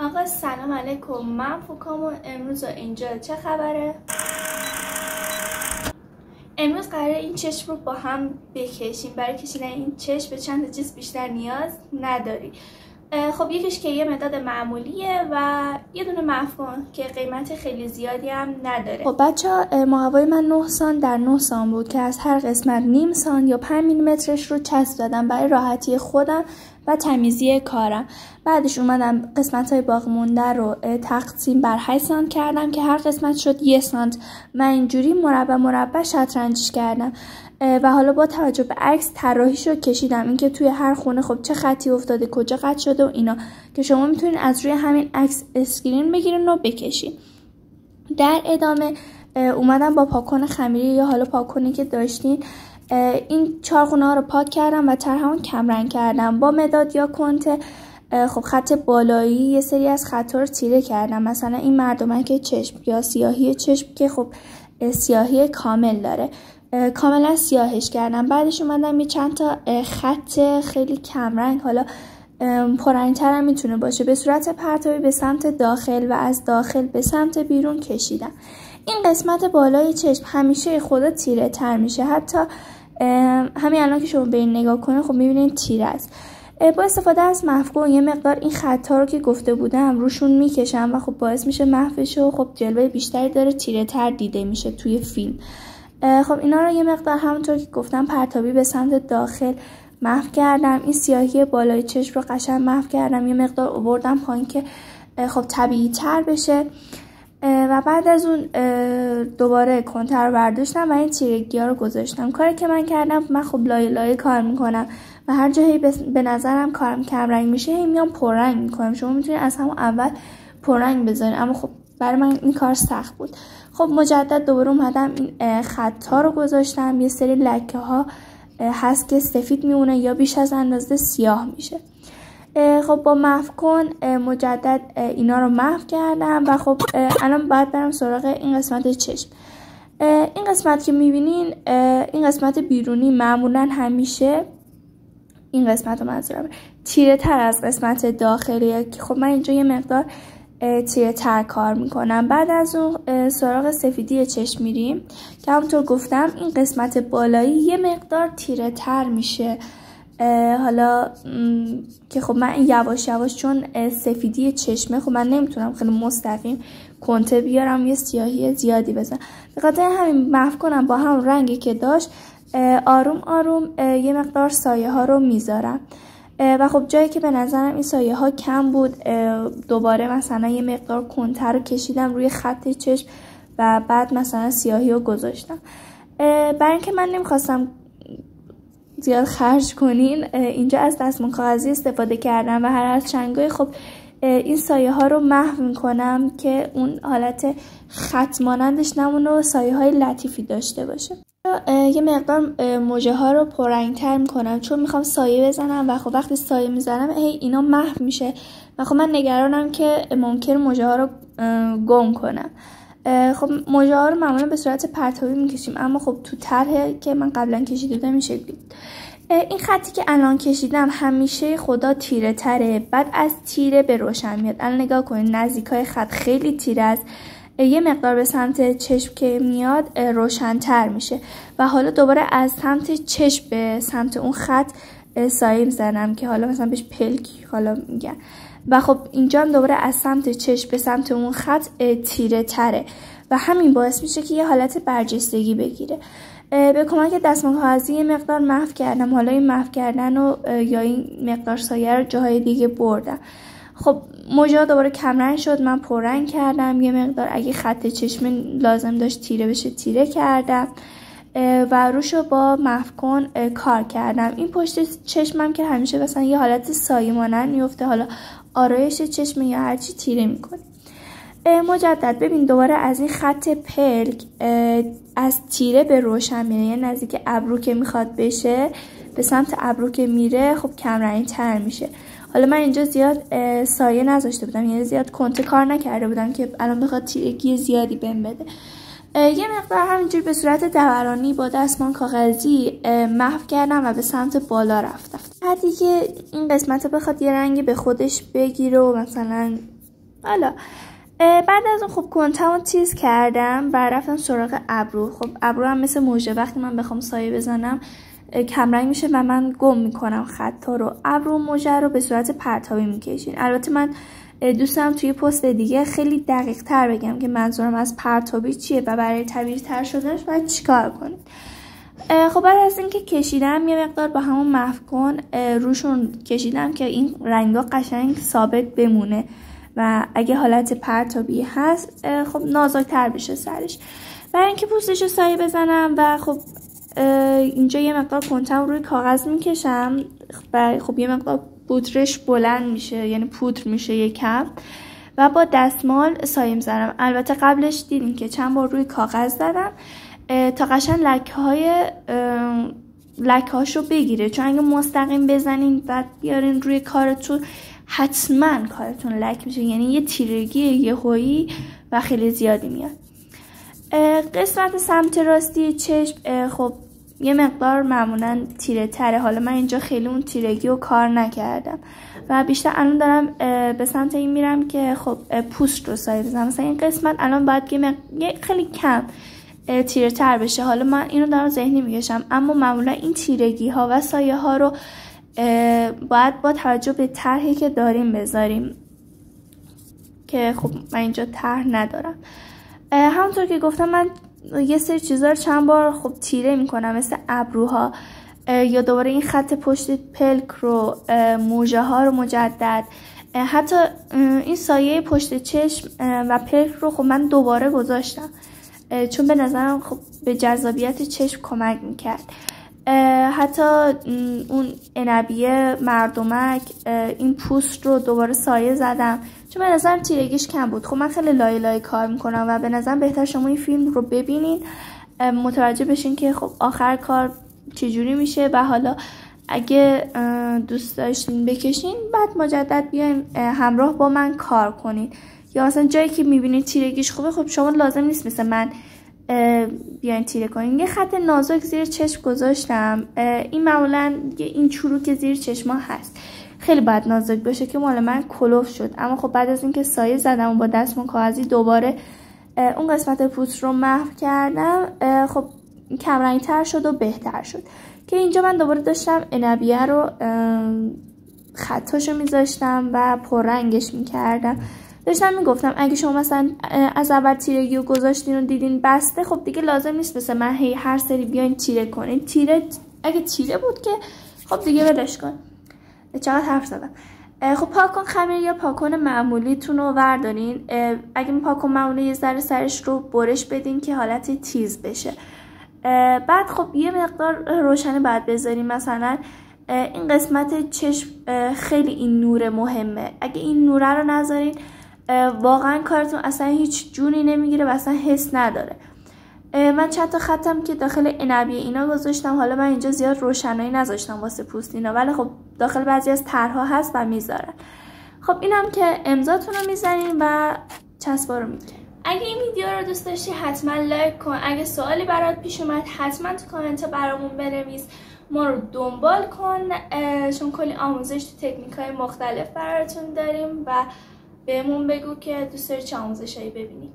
آقا سلام علیکم، من فوکام و امروز اینجا چه خبره؟ امروز قراره این چشم رو با هم بکشیم. برای کشیدن این چشم به چند چیز بیشتر نیاز نداری. خب یکیش که یه مداد معمولیه و یه دونه مفکن که قیمت خیلی زیادی هم نداره. خب بچه‌ها، محتوای من 9 سان در 9 سان بود که از هر قسمت نیم سان یا 5 میلیمترش رو چسب دادم برای راحتی خودم و تمیزی کارم. بعدش اومدم قسمت‌های باقی مونده رو تقسیم بر 8 سانت کردم که هر قسمت شد 1 سانت. من اینجوری مربع شطرنجش کردم و حالا با توجه به عکس طراحیش رو کشیدم، اینکه توی هر خونه خب چه خطی افتاده، کجا قطع شده و اینا، که شما میتونید از روی همین عکس اسکرین بگیرین و بکشین. در ادامه اومدم با پاکن خمیری یا حالا پاکنی که داشتین این 4 خونه ها رو پاک کردم و طرحمو کمرنگ کردم با مداد یا کنته. خب خط بالایی یه سری از خطا رو تیره کردم، مثلا این مردمک چشم یا سیاهی چشم که خب سیاهی کامل داره، کاملا سیاهش کردم. بعدش اومدم یه چند تا خط خیلی کمرنگ، حالا پررنگ‌تر هم میتونه باشه، به صورت پرتابی به سمت داخل و از داخل به سمت بیرون کشیدم. این قسمت بالای چشم همیشه خدا تیره تر میشه، حتی همین الان که شما به این نگاه کنید خب میبینید تیره است. با استفاده از مفکن یه مقدار این خطا رو که گفته بودم روشون میکشم و خب باعث میشه محوشه و خب جلوه بیشتری داره، تیره تر دیده میشه توی فیلم. خب اینا رو یه مقدار همونطور که گفتم پرتابی به سمت داخل محو کردم. این سیاهی بالای چشم رو قشنگ محو کردم، یه مقدار آوردم پایین که خب طبیعی تر بشه و بعد از اون دوباره کنتر رو برداشتم و این تیرگی ها رو گذاشتم. کاری که من کردم، من خب لایه کار میکنم و هر جایی به نظرم کارم کم رنگ میشه هی میام پررنگ میکنم. شما میتونید از همون اول پررنگ بذارین، اما خب برای من این کار سخت بود. خب مجدد دوباره اومدم این خطا رو گذاشتم. یه سری لکه ها هست که سفید میمونه یا بیش از اندازه سیاه میشه. خب با مفکن مجدد اینا رو محو کردم و خب الان باید برم سراغ این قسمت چشم. این قسمت که میبینین، این قسمت بیرونی معمولا همیشه این قسمت رو منظورم تیره تر از قسمت داخلیه که خب من اینجا یه مقدار تیره تر کار میکنم. بعد از اون سراغ سفیدی چشم میریم که همونطور گفتم این قسمت بالایی یه مقدار تیره تر میشه. حالا که خب من یواش یواش چون سفیدی چشمه خب من نمیتونم خیلی مستقیم کنته بیارم یه سیاهی زیادی بزنم، به خاطر همین محو کنم با هم رنگی که داشت آروم آروم یه مقدار سایه ها رو میذارم و خب جایی که به نظرم این سایه ها کم بود دوباره مثلا یه مقدار کنته رو کشیدم روی خط چشم و بعد مثلا سیاهی رو گذاشتم. برای اینکه من نمیخواستم زیاد خرج کنین اینجا از دستمال کاغذی استفاده کردم و هر از چنگای خب این سایه ها رو محو میکنم که اون حالت خط مانندش نمونه و سایه های لطیفی داشته باشه. یه مقدار موجه ها رو پررنگ‌تر میکنم چون میخوام سایه بزنم و خب وقتی سایه میزنم اینا محو میشه و خب من نگرانم که ممکن موجه ها رو گم کنم. خب موجه ها رو معمولا به صورت پرتابی میکشیم، اما خب تو طرحی که من قبلا کشیده بودم این شکلی. این خطی که الان کشیدم همیشه خدا تیره تره، بعد از تیره به روشن میاد. الان نگاه کنید نزدیکای خط خیلی تیره است، یه مقدار به سمت چشم که میاد روشن‌تر میشه و حالا دوباره از سمت چشم به سمت اون خط سایه میزنم که حالا مثلا بهش پلک حالا میگن و خب اینجا هم دوباره از سمت چشم به سمت اون خط تیره تره و همین باعث میشه که یه حالت برجستگی بگیره. به کمک دستمال کاغذی یه مقدار محو کردم، حالا این محو کردن و یا این مقدار سایه رو جاهای دیگه بردم. خب موجه دوباره کمرنگ شد، من پررنگ کردم، یه مقدار اگه خط چشم لازم داشت تیره بشه تیره کردم و روشو با مفکن کار کردم. این پشت چشمم که همیشه مثلا یه حالت سایه مانند میفته، حالا آرایش چشم یا هرچی تیره میکنه. مجدد ببین دوباره از این خط پلک از تیره به روشن میره، یعنی نزدیک ابرو که میخواد بشه به سمت ابرو که میره خب کمرنگ تر میشه. حالا من اینجا زیاد سایه نذاشته بودم، یعنی زیاد کنته کار نکرده بودم که الان بخواد تیرگی زیادی بهم بده. یه مقدار همینجوری به صورت دورانی با دستمال کاغذی محو کردم و به سمت بالا رفتم. بعدی که این قسمت بخواد یه رنگی به خودش بگیره و مثلا حالا بعد از اون خب کنتمو تیز کردم و رفتم سراغ ابرو. خب ابرو هم مثل موجه، وقتی من بخوام سایه بزنم کمرنگ میشه و من گم میکنم خطا رو. ابرو موجه رو به صورت پرتابی میکشین. البته من دوستم توی پست دیگه خیلی دقیق تر بگم که منظورم از پرتابی چیه و برای طبیعی تر شدنش باید چیکار کنید. خب بعد از اینکه کشیدم یه مقدار با همون مفکن روشون کشیدم که این رنگا قشنگ ثابت بمونه و اگه حالت پرتابی هست خب نازک‌تر بشه سرش. برای اینکه پوستش رو سایه بزنم و خب اینجا یه مقدار کنتم روی کاغذ میکشم و خب یه مقدار پودرش بلند میشه، یعنی پودر میشه یکم، و با دستمال سایه میزنم. البته قبلش دیدین که چند بار روی کاغذ زدم تا قشنگ لکه هاشو بگیره، چون اگه مستقیم بزنین بعد بیارین روی کارتون حتما کارتون لک میشه، یعنی یه تیرگی یهویی و خیلی زیادی میاد. قسمت سمت راستی چشم خب یه مقدار معمولا تیره تره. حالا من اینجا خیلی اون تیرگی رو کار نکردم و بیشتر الان دارم به سمت این میرم که خب پوست رو سایه بزنم. مثلا این قسمت الان باید یه خیلی کم تیره تر بشه. حالا من اینو دارم ذهنی میکشم، اما معمولا این تیرگی ها و سایه ها رو باید با توجه به طرحی که داریم بذاریم که خب من اینجا طرح ندارم. همونطور که گفتم من یه سری چیزا رو چند بار خب تیره میکنم، مثل ابروها یا دوباره این خط پشت پلک رو، موجه ها رو مجدد، حتی این سایه پشت چشم و پلک رو خب من دوباره گذاشتم چون به نظرم خب به جذابیت چشم کمک میکرد. حتی اون عنبیه مردمک، این پوست رو دوباره سایه زدم چون به نظرم تیرگیش کم بود. خب من خیلی لایه لایه کار میکنم و به نظرم بهتر شما این فیلم رو ببینین متوجه بشین که خب آخر کار چجوری میشه و حالا اگه دوست داشتین بکشین بعد مجدد بیاین همراه با من کار کنین. یا مثلا جایی که میبینید تیرگیش خوبه خب شما لازم نیست مثل من بیاین تیره کنین. یه خط نازک زیر چشم گذاشتم. این معمولا این چروک زیر چشما هست، خیلی باید نازک باشه که مال من کلوف شد. اما خب بعد از اینکه سایه زدم و با دستمال کاغذی دوباره اون قسمت پوست رو محو کردم خب کمرنگ تر شد و بهتر شد. که اینجا من دوباره داشتم عنبیه رو خطاشو میذاشتم و پررنگش میکردم. داشتم میگفتم اگه شما مثلا از اول تیرگی رو گذاشتین و دیدین بسته خب دیگه لازم نیست مثل من هر سری بیاین تیره کنین. اگه تیره بود که خب دیگه ولش کن. چقدر حرف زدم. خب پاکن خمیر یا پاکن معمولیتون رو وردارین. اگه پاکن معمولی یه ذره سرش رو برش بدین که حالت تیز بشه. بعد خب یه مقدار روشنی باید بذارین. مثلا این قسمت چشم خیلی این نور مهمه. اگه این نوره رو نذارین واقعا کارتون اصلا هیچ جونی نمیگیره و اصلا حس نداره. من چند تا خطم که داخل عنبیه اینا گذاشتم. حالا من اینجا زیاد روشنایی نذاشتم واسه پوست اینا، ولی خب داخل بعضی از طرح‌ها هست و میذارن. خب اینم که امضاتون رو میزنین و چسبا رو میگیرین. اگه این ویدیو رو دوست داشتی حتما لایک کن. اگه سوالی برات پیش اومد حتما تو کامنت برامون بنویس. ما رو دنبال کن چون کلی آموزش تو تکنیک‌های مختلف براتون داریم و بهمون بگو که دوست داری چه آموزشایی ببینی.